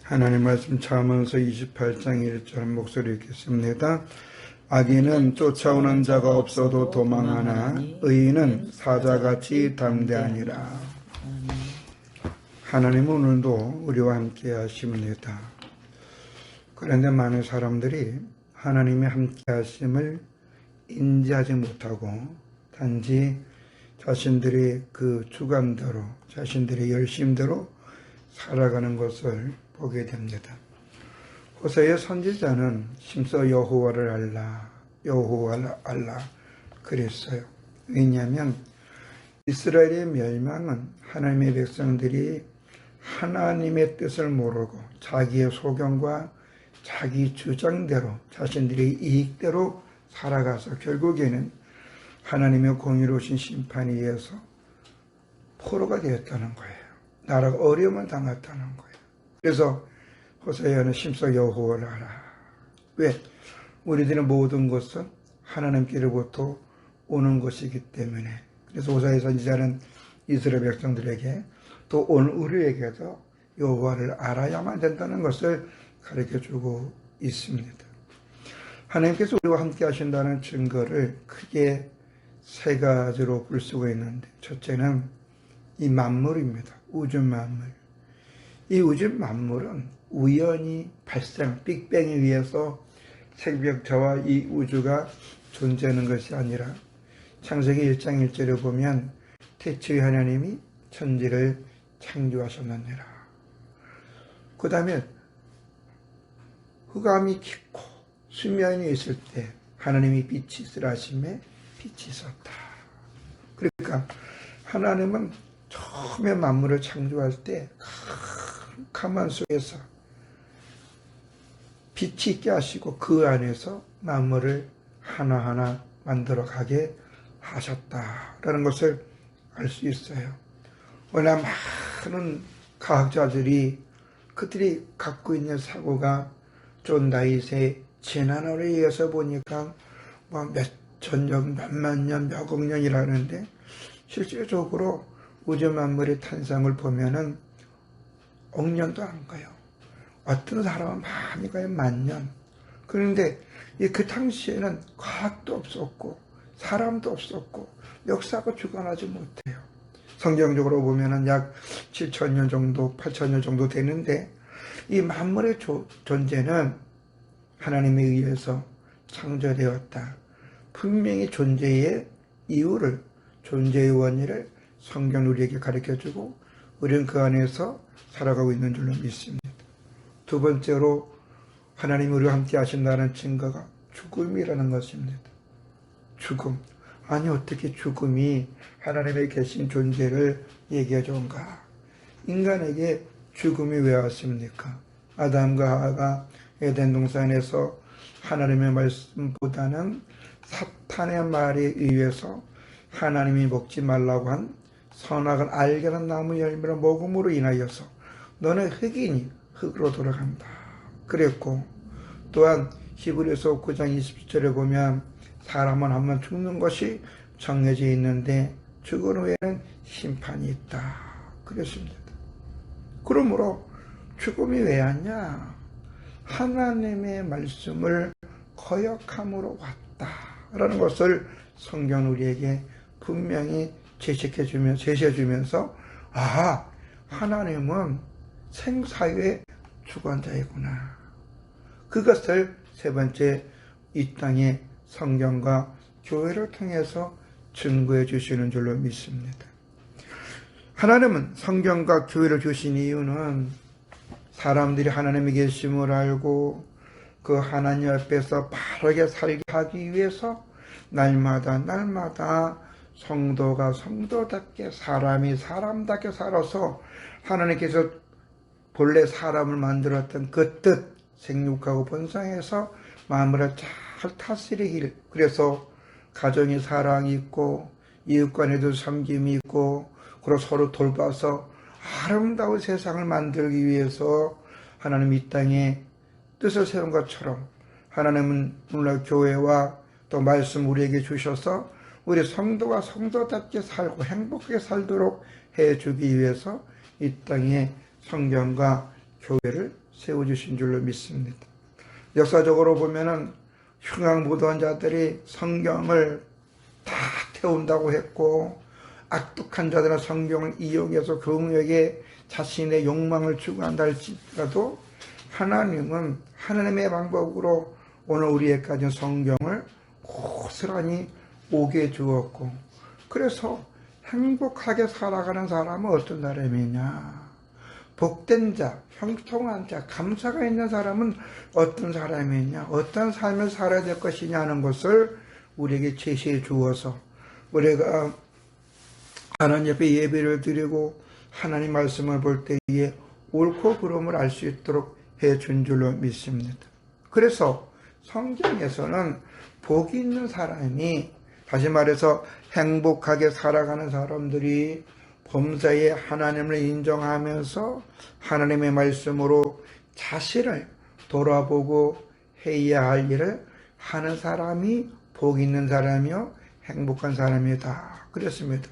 하나님 말씀 잠언서 28장 1절 목소리 읽겠습니다. 악인은 쫓아오는 자가 없어도 도망하나 의인은 사자같이 담대하니라. 하나님은 오늘도 우리와 함께 하십니다. 그런데 많은 사람들이 하나님의 함께 하심을 인지하지 못하고 단지 자신들의 그 주관대로 자신들의 열심대로 살아가는 것을 보게 됩니다. 호세의 선지자는 심서 여호와를 알라 그랬어요. 왜냐하면 이스라엘의 멸망은 하나님의 백성들이 하나님의 뜻을 모르고 자기의 소견과 자기 주장대로 자신들의 이익대로 살아가서 결국에는 하나님의 공의로우신 심판에 의해서 포로가 되었다는 거예요. 나라가 어려움을 당했다는 거예요. 그래서 호세아는 심서 여호와를 알아. 왜? 우리들의 모든 것은 하나님께로부터 오는 것이기 때문에. 그래서 호세아 선지자는 이스라엘 백성들에게 또 오늘 우리에게도 여호와를 알아야만 된다는 것을 가르쳐주고 있습니다. 하나님께서 우리와 함께 하신다는 증거를 크게 세 가지로 볼 수가 있는데, 첫째는 이 만물입니다. 우주 만물. 이 우주 만물은 우연히 발생, 빅뱅에 의해서 생명체와 이 우주가 존재하는 것이 아니라 창세기 1장 1절에 보면 태초에 하나님이 천지를 창조하셨느니라. 그 다음에 흑암이 깊고 수면이 있을 때 하나님이 빛이 있으라 하심에 빛이 있었다. 그러니까 하나님은 처음에 만물을 창조할 때 가만 속에서 빛이 있게 하시고 그 안에서 만물을 하나하나 만들어 가게 하셨다라는 것을 알 수 있어요. 워낙 많은 과학자들이 그들이 갖고 있는 사고가 존 다윗의 재난으로 의해서 보니까 몇천 년, 몇만 년, 몇억 년이라는데 실질적으로 우주 만물의 탄생을 보면은 억년도 안 가요. 어떤 사람은 많이 가요, 만년. 그런데 그 당시에는 과학도 없었고 사람도 없었고 역사가 주관하지 못해요. 성경적으로 보면은 약 7,000년 정도, 8,000년 정도 되는데 이 만물의 존재는 하나님에 의해서 창조되었다. 분명히 존재의 이유를, 존재의 원리를 성경 우리에게 가르쳐주고 우리는 그 안에서 살아가고 있는 줄로 믿습니다. 두 번째로 하나님이 우리와 함께 하신다는 증거가 죽음이라는 것입니다. 죽음. 아니 어떻게 죽음이 하나님의 계신 존재를 얘기해 준가? 인간에게 죽음이 왜 왔습니까? 아담과 하와가 에덴 동산에서 하나님의 말씀보다는 사탄의 말에 의해서 하나님이 먹지 말라고 한 선악을 알게 하는 나무 열매를 먹음으로 인하여서 너는 흙이니 흙으로 돌아간다 그랬고, 또한 히브리서 9장 20절에 보면 사람은 한번 죽는 것이 정해져 있는데 죽은 후에는 심판이 있다 그랬습니다. 그러므로 죽음이 왜 왔냐? 하나님의 말씀을 거역함으로 왔다라는 것을 성경 우리에게 분명히 제시해주면서 하나님은 생사의 주관자이구나. 그것을 세 번째 이 땅의 성경과 교회를 통해서 증거해 주시는 줄로 믿습니다. 하나님은 성경과 교회를 주신 이유는 사람들이 하나님의 계심을 알고 그 하나님 앞에서 바르게 살게 하기 위해서 날마다 성도가 성도답게 사람이 사람답게 살아서 하나님께서 본래 사람을 만들었던 그 뜻, 생육하고 번성해서 마음을 잘 다스리길, 그래서 가정에 사랑이 있고 이웃 간에도 섬김이 있고 그리고 서로 돌봐서 아름다운 세상을 만들기 위해서 하나님 이 땅에 뜻을 세운 것처럼 하나님은 오늘날 교회와 또 말씀 우리에게 주셔서 우리 성도가 성도답게 살고 행복하게 살도록 해주기 위해서 이 땅에 성경과 교회를 세워주신 줄로 믿습니다. 역사적으로 보면은 흉악무도한 자들이 성경을 다 태운다고 했고, 악독한 자들은 성경을 이용해서 교회에게 자신의 욕망을 추구한다 할지라도 하나님은 하나님의 방법으로 오늘 우리에까지 성경을 고스란히 오게 주었고, 그래서 행복하게 살아가는 사람은 어떤 사람이냐, 복된 자, 형통한 자, 감사가 있는 사람은 어떤 사람이냐, 어떤 삶을 살아야 될 것이냐 하는 것을 우리에게 제시해 주어서 우리가 하나님 앞에 예배를 드리고 하나님 말씀을 볼 때에 옳고 그름을 알 수 있도록 해준 줄로 믿습니다. 그래서 성경에서는 복이 있는 사람이, 다시 말해서 행복하게 살아가는 사람들이 범사에 하나님을 인정하면서 하나님의 말씀으로 자신을 돌아보고 해야 할 일을 하는 사람이 복 있는 사람이요 행복한 사람이다 그랬습니다.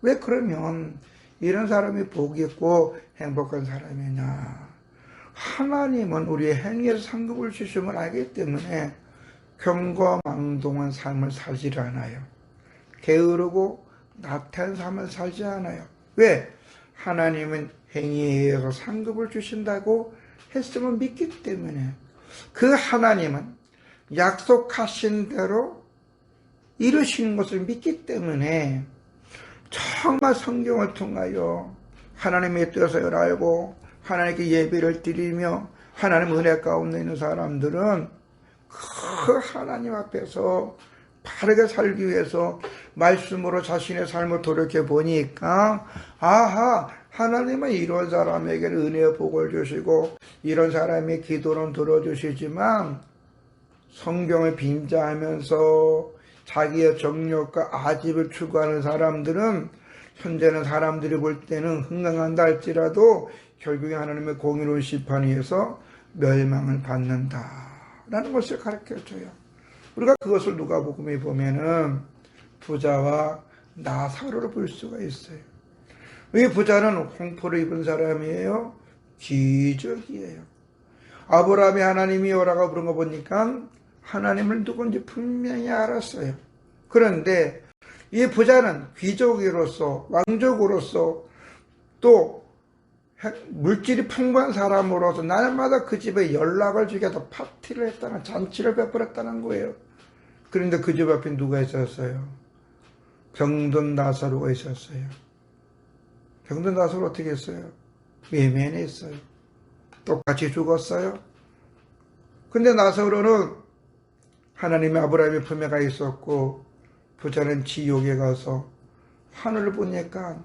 왜 그러면 이런 사람이 복 있고 행복한 사람이냐? 하나님은 우리의 행위에서 상급을 주심을 알기 때문에 경거망동한 삶을 살지 않아요. 게으르고 나태한 삶을 살지 않아요. 왜? 하나님은 행위에 의해서 상급을 주신다고 했음을 믿기 때문에, 그 하나님은 약속하신 대로 이루신 것을 믿기 때문에 정말 성경을 통하여 하나님의 뜻을 알고 하나님께 예배를 드리며 하나님 은혜 가운데 있는 사람들은 그 하나님 앞에서 바르게 살기 위해서 말씀으로 자신의 삶을 돌이켜 보니까, 아하, 하나님은 이런 사람에게 은혜의 복을 주시고 이런 사람의 기도는 들어주시지만 성경을 빙자하면서 자기의 정욕과 아집을 추구하는 사람들은 현재는 사람들이 볼 때는 흥망한다 할지라도 결국에 하나님의 공의로운 심판에 의해서 멸망을 받는다라는 것을 가르쳐줘요. 우리가 그것을 누가복음에 보면은 부자와 나사로를 볼 수가 있어요. 이 부자는 홍포를 입은 사람이에요. 기적이에요. 아브라함이 하나님이 오라고 부른 거 보니까 하나님을 누군지 분명히 알았어요. 그런데 이 부자는 귀족으로서, 왕족으로서, 또 물질이 풍부한 사람으로서 날마다 그 집에 연락을 주게 해서 파티를 했다는, 잔치를 베풀었다는 거예요. 그런데 그 집 앞에 누가 있었어요? 병든 나사로가 있었어요. 병든 나사로 어떻게 했어요? 외면했어요. 똑같이 죽었어요. 근데 나사로는 하나님의 아브라함의 품에가 있었고, 부자는 지옥에 가서 하늘을 보니까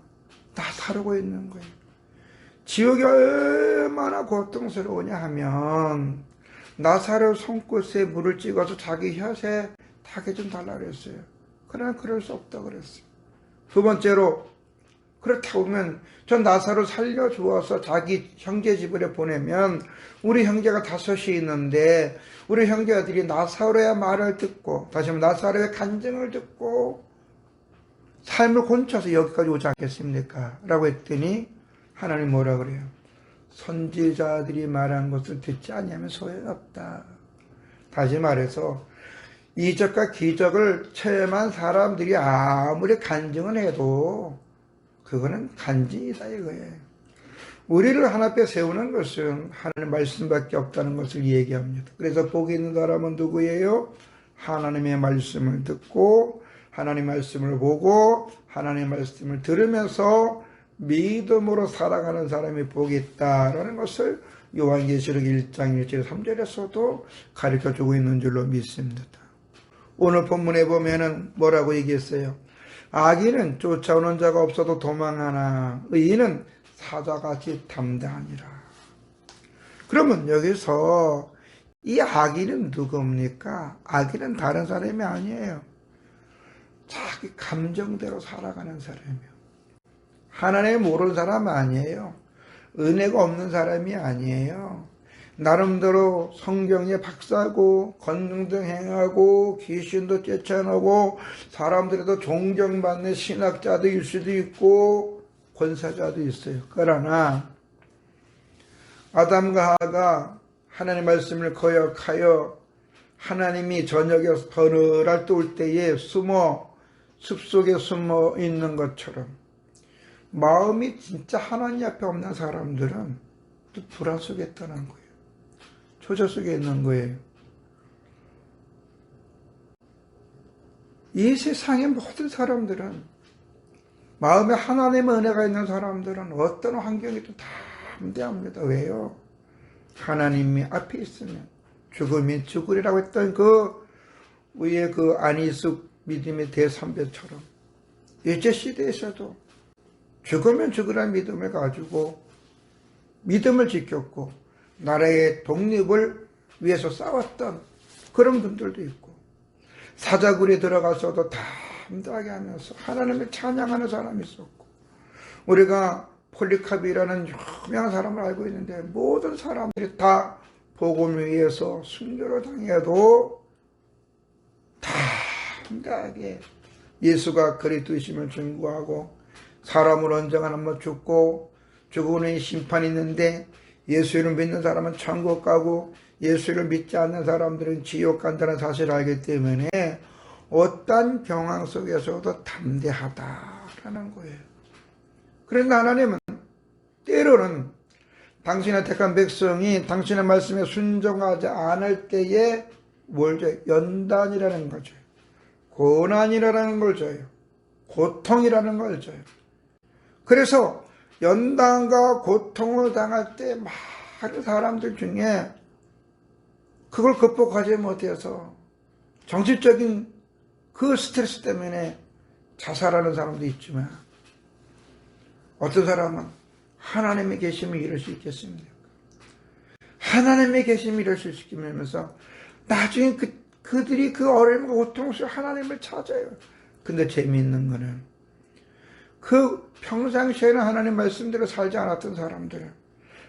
나사로가 있는 거예요. 지옥이 얼마나 고통스러우냐 하면 나사로 손끝에 물을 찍어서 자기 혀에 타게 좀 달라 그랬어요. 그러나 그럴 수 없다 그랬어요. 두 번째로, 그렇다고 보면 저 나사로 살려주어서 자기 형제 집으로 보내면 우리 형제가 5이 있는데 우리 형제들이 나사로의 말을 듣고, 다시 말하면 나사로의 간증을 듣고 삶을 곤쳐서 여기까지 오지 않겠습니까? 라고 했더니 하나님 뭐라 그래요? 선지자들이 말한 것을 듣지 않으면 소용없다. 다시 말해서 이적과 기적을 체험한 사람들이 아무리 간증을 해도 그거는 간증이다 이거예요. 우리를 하나 앞에 세우는 것은 하나님 말씀밖에 없다는 것을 얘기합니다. 그래서 복이 있는 사람은 누구예요? 하나님의 말씀을 듣고 하나님 말씀을 보고 하나님 말씀을 들으면서 믿음으로 살아가는 사람이 복이 있다라는 것을 요한계시록 1장 1절 3절에서도 가르쳐주고 있는 줄로 믿습니다. 오늘 본문에 보면은 뭐라고 얘기했어요? 악인은 쫓아오는 자가 없어도 도망하나 의인은 사자같이 담대하니라. 그러면 여기서 이 악인은 누굽니까? 악인은 다른 사람이 아니에요. 자기 감정대로 살아가는 사람이에요. 하나님 모르는 사람 아니에요. 은혜가 없는 사람이 아니에요. 나름대로 성경에 박사고 권능도 행하고 귀신도 쫓아내고 사람들에도 존경받는 신학자도 일 수도 있고 권사자도 있어요. 그러나 아담과 하와가 하나님의 말씀을 거역하여 하나님이 저녁에 그늘할 때 올 때에 숲속에 숨어 있는 것처럼 마음이 진짜 하나님 앞에 없는 사람들은 또 불안 속에 있다는 거예요. 초조 속에 있는 거예요. 이 세상의 모든 사람들은, 마음에 하나님의 은혜가 있는 사람들은 어떤 환경에도 다 담대합니다. 왜요? 하나님이 앞에 있으면 죽으면 죽으리라고 했던 그 위에 그 안희숙 믿음의 대선배처럼 일제 시대에서도 죽으면 죽으라는 믿음을 가지고 믿음을 지켰고 나라의 독립을 위해서 싸웠던 그런 분들도 있고, 사자굴에 들어가서도 담대하게 하면서 하나님을 찬양하는 사람이 있었고, 우리가 폴리카비라는 유명한 사람을 알고 있는데 모든 사람들이 다 복음을 위해서 순교를 당해도 담대하게 예수가 그리스도이심을 증거하고, 사람을 언젠가 한번 죽고 죽으면 심판이 있는데 예수를 믿는 사람은 천국 가고 예수를 믿지 않는 사람들은 지옥 간다는 사실을 알기 때문에 어떤 경황 속에서도 담대하다라는 거예요. 그런데 하나님은 때로는 당신의 택한 백성이 당신의 말씀에 순종하지 않을 때에 뭘 줘요? 연단이라는 걸 줘요. 고난이라는 걸 줘요. 고통이라는 걸 줘요. 그래서 연단과 고통을 당할 때 많은 사람들 중에 그걸 극복하지 못해서 정신적인 그 스트레스 때문에 자살하는 사람도 있지만, 어떤 사람은 하나님의 계심을 이룰 수 있겠습니까? 하나님의 계심을 이룰 수 있으면서 나중에 그들이 그 어려움과 고통 속에 하나님을 찾아요. 근데 재미있는 거는 그 평상시에는 하나님 말씀대로 살지 않았던 사람들,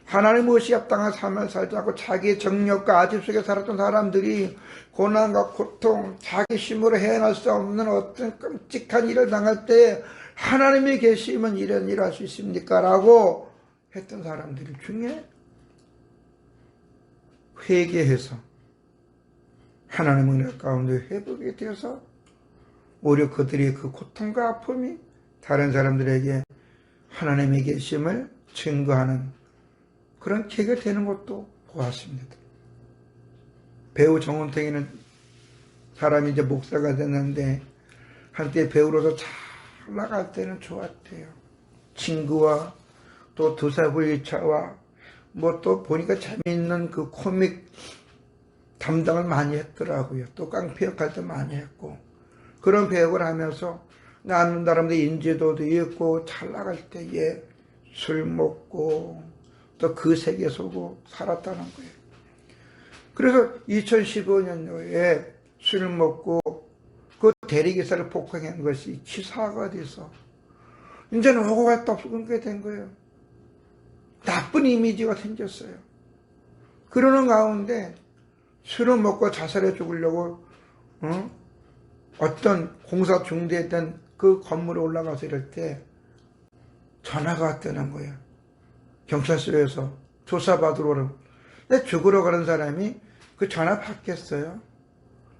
하나님 무엇이 합당한 삶을 살지 않고 자기의 정력과 아집 속에 살았던 사람들이 고난과 고통, 자기 힘으로 해낼 수 없는 어떤 끔찍한 일을 당할 때 하나님이 계시면 이런 일을 할 수 있습니까? 라고 했던 사람들 중에 회개해서 하나님의 은혜 가운데 회복이 되어서 오히려 그들의 그 고통과 아픔이 다른 사람들에게 하나님의 계심을 증거하는 그런 계기가 되는 것도 보았습니다. 배우 정운택이는 사람이 이제 목사가 됐는데 한때 배우로서 잘 나갈 때는 좋았대요. 친구와 또 두사부일차와 뭐 또 보니까 재미있는 그 코믹 담당을 많이 했더라고요. 또 깡패 역할도 많이 했고, 그런 배역을 하면서 나는 나름대로 인지도도 있고 잘 나갈 때에 술 먹고 또 그 세계에 속고 살았다는 거예요. 그래서 2015년도에 술 먹고 그 대리기사를 폭행한 것이 치사가 돼서 이제는 오고 갈 데 없고 그렇게 된 거예요. 나쁜 이미지가 생겼어요. 그러는 가운데 술을 먹고 자살해 죽으려고 어떤 공사 중대했던 그 건물에 올라가서 이럴 때 전화가 왔다는 거예요. 경찰서에서 조사받으러 오라고. 근데 죽으러 가는 사람이 그 전화 받겠어요?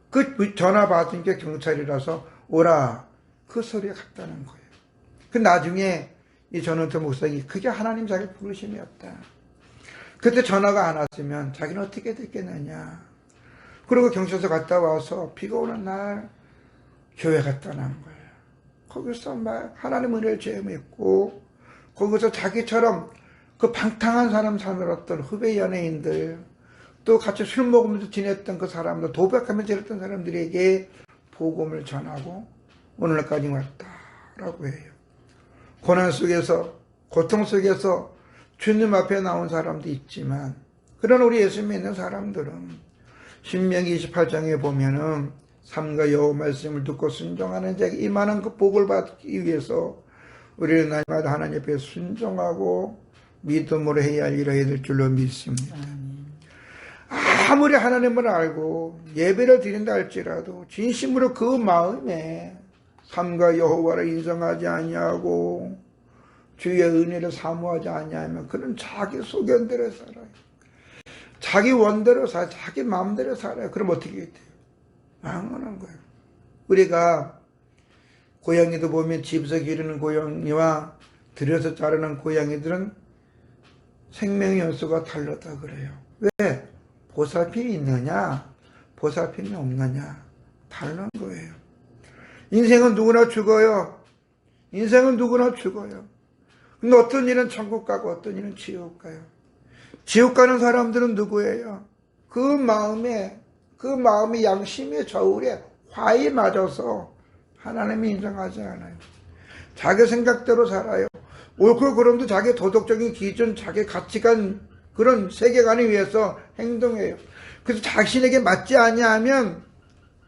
그 전화 받은 게 경찰이라서 오라, 그 소리가 갔다는 거예요. 그 나중에 이 전원태 목사님이 그게 하나님 자기 부르심이었다. 그때 전화가 안 왔으면 자기는 어떻게 됐겠느냐. 그리고 경찰서 갔다 와서 비가 오는 날 교회 갔다는 거예요. 거기서 하나님 은혜를 체험했고, 거기서 자기처럼 그 방탕한 삶을 살았던 후배 연예인들, 또 같이 술 먹으면서 지냈던 그 사람들, 도박하면서 지냈던 사람들에게 복음을 전하고 오늘날까지 왔다라고 해요. 고난 속에서, 고통 속에서 주님 앞에 나온 사람도 있지만, 그런 우리 예수 믿는 사람들은 신명기 28장에 보면은 삶과 여호와 말씀을 듣고 순종하는 자에게 이만한 그 복을 받기 위해서 우리는 날마다 하나님 앞에 순종하고 믿음으로 해야 할 일을 해야 될 줄로 믿습니다. 아무리 하나님을 알고 예배를 드린다 할지라도 진심으로 그 마음에 삶과 여호와를 인정하지 아니하고 주의 은혜를 사모하지 아니하면 그는 자기 소견대로 살아요. 자기 원대로 살아요. 자기 마음대로 살아요. 그럼 어떻게 돼요? 망하는 거예요. 우리가 고양이도 보면 집에서 기르는 고양이와 들여서 자르는 고양이들은 생명 연수가 다르다 그래요. 왜? 보살핌이 있느냐? 보살핌이 없느냐? 다른 거예요. 인생은 누구나 죽어요. 인생은 누구나 죽어요. 근데 어떤 일은 천국 가고 어떤 일은 지옥 가요. 지옥 가는 사람들은 누구예요? 그 마음이 양심의 저울에 화에 맞아서 하나님이 인정하지 않아요. 자기 생각대로 살아요. 옳고 그름도 자기 도덕적인 기준, 자기 가치관, 그런 세계관에 의해서 행동해요. 그래서 자신에게 맞지 아니하면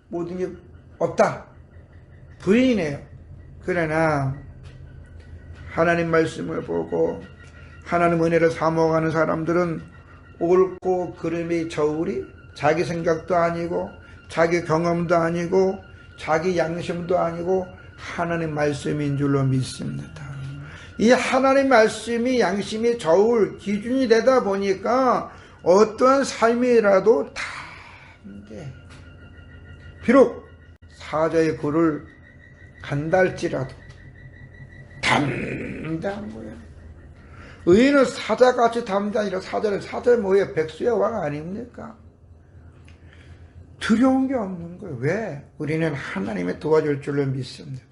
모든 게 없다. 부인이에요. 그러나 하나님 말씀을 보고 하나님 은혜를 사모하는 사람들은 옳고 그름의 저울이 자기 생각도 아니고 자기 경험도 아니고 자기 양심도 아니고 하나님 말씀인 줄로 믿습니다. 이 하나님 말씀이 양심의 저울, 기준이 되다 보니까 어떠한 삶이라도 다 돼. 비록 사자의 굴을 간다 할지라도 담대한 거예요. 의인은 사자같이 담대하니라. 사자는 뭐예요? 백수의 왕 아닙니까? 두려운 게 없는 거예요. 왜? 우리는 하나님의 도와줄 줄로 믿습니다.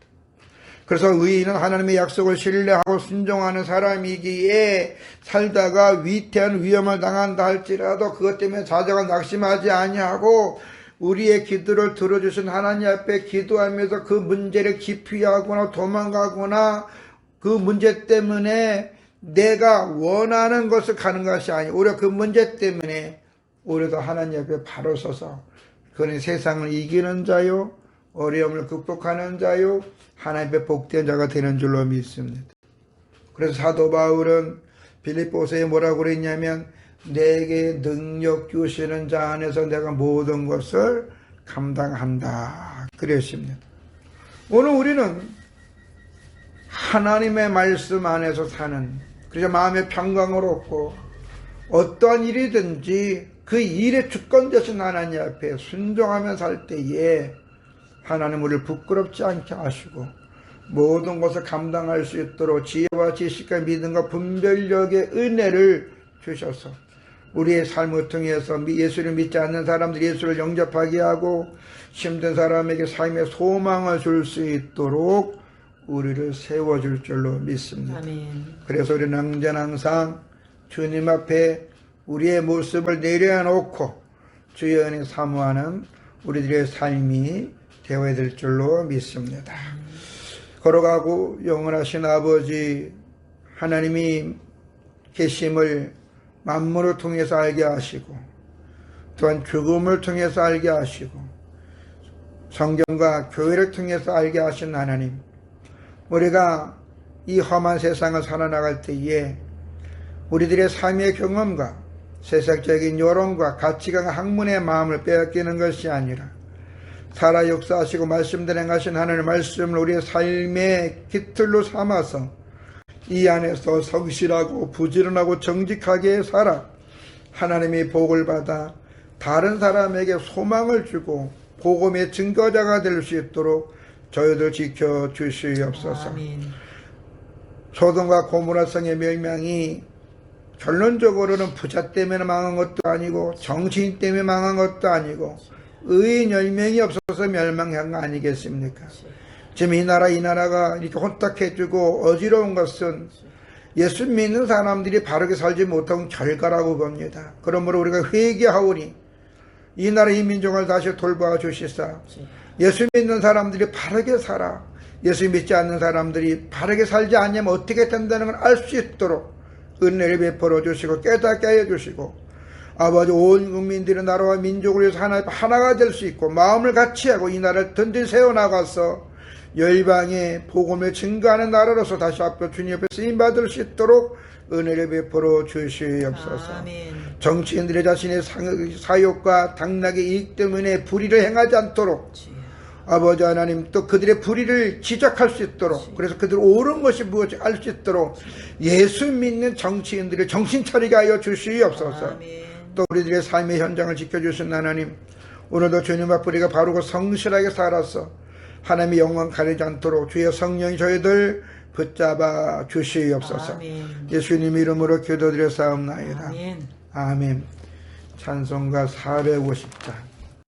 그래서 의인은 하나님의 약속을 신뢰하고 순종하는 사람이기에 살다가 위태한 위험을 당한다 할지라도 그것 때문에 사자가 낙심하지 아니하고 우리의 기도를 들어주신 하나님 앞에 기도하면서 그 문제를 기피하거나 도망가거나 그 문제 때문에 내가 원하는 것을 가는 것이 아니고 오히려 그 문제 때문에 오히려 하나님 앞에 바로 서서 그는 세상을 이기는 자요 어려움을 극복하는 자요 하나님의 복된 자가 되는 줄로 믿습니다. 그래서 사도 바울은 빌립보서에 뭐라고 그랬냐면 내게 능력 주시는 자 안에서 내가 모든 것을 감당한다 그랬습니다. 오늘 우리는 하나님의 말씀 안에서 사는, 그래서 마음의 평강을 얻고 어떠한 일이든지 그 일의 주권 되신 하나님 앞에 순종하며 살 때에 하나님 우리를 부끄럽지 않게 하시고 모든 것을 감당할 수 있도록 지혜와 지식과 믿음과 분별력의 은혜를 주셔서 우리의 삶을 통해서 예수를 믿지 않는 사람들이 예수를 영접하게 하고 힘든 사람에게 삶의 소망을 줄 수 있도록 우리를 세워줄 줄로 믿습니다. 아멘. 그래서 우리는 항상 주님 앞에 우리의 모습을 내려놓고 주의 은혜 사모하는 우리들의 삶이 되어야 될 줄로 믿습니다. 걸어가고 영원하신 아버지 하나님이 계심을 만물을 통해서 알게 하시고 또한 죽음을 통해서 알게 하시고 성경과 교회를 통해서 알게 하신 하나님, 우리가 이 험한 세상을 살아나갈 때에 우리들의 삶의 경험과 세상적인 여론과 가치관과 학문의 마음을 빼앗기는 것이 아니라 살아 역사하시고 말씀들 행하신 하나님의 말씀을 우리의 삶의 깃틀로 삼아서 이 안에서 성실하고 부지런하고 정직하게 살아 하나님의 복을 받아 다른 사람에게 소망을 주고 복음의 증거자가 될 수 있도록 저희들 지켜주시옵소서. 아멘. 소돔과 고모라 성의 멸망이 결론적으로는 부자 때문에 망한 것도 아니고 정치인 때문에 망한 것도 아니고 의인 10명이 없어서 멸망한 거 아니겠습니까? 지금 이 나라가 이렇게 혼탁해지고 어지러운 것은 예수 믿는 사람들이 바르게 살지 못한 결과라고 봅니다. 그러므로 우리가 회개하오니 이 나라 이 민족을 다시 돌보아 주시사 예수 믿는 사람들이 바르게 살아 예수 믿지 않는 사람들이 바르게 살지 않으면 어떻게 된다는 걸 알 수 있도록 은혜를 베풀어 주시고 깨닫게 해 주시고 아버지 온 국민들의 나라와 민족을 위해서 하나가 될 수 있고 마음을 같이하고 이 나라를 든든히 세워나가서 열방에 복음을 증거하는 나라로서 다시 앞에 주님 앞에 쓰임받을 수 있도록 은혜를 베풀어 주시옵소서. 아멘. 정치인들의 자신의 사욕과 당락의 이익 때문에 불의를 행하지 않도록 아버지 하나님 또 그들의 불의를 지적할 수 있도록 그래서 그들 옳은 것이 무엇인지 알 수 있도록 예수 믿는 정치인들을 정신 차리게 하여 주시옵소서. 아멘. 또 우리들의 삶의 현장을 지켜주신 하나님 오늘도 주님 앞에 우리가 바르고 성실하게 살아서 하나님의 영광 가리지 않도록 주의 성령이 저희들 붙잡아 주시옵소서. 아멘. 예수님 이름으로 기도드려 싸움나이다. 아멘. 아멘. 찬송가 450장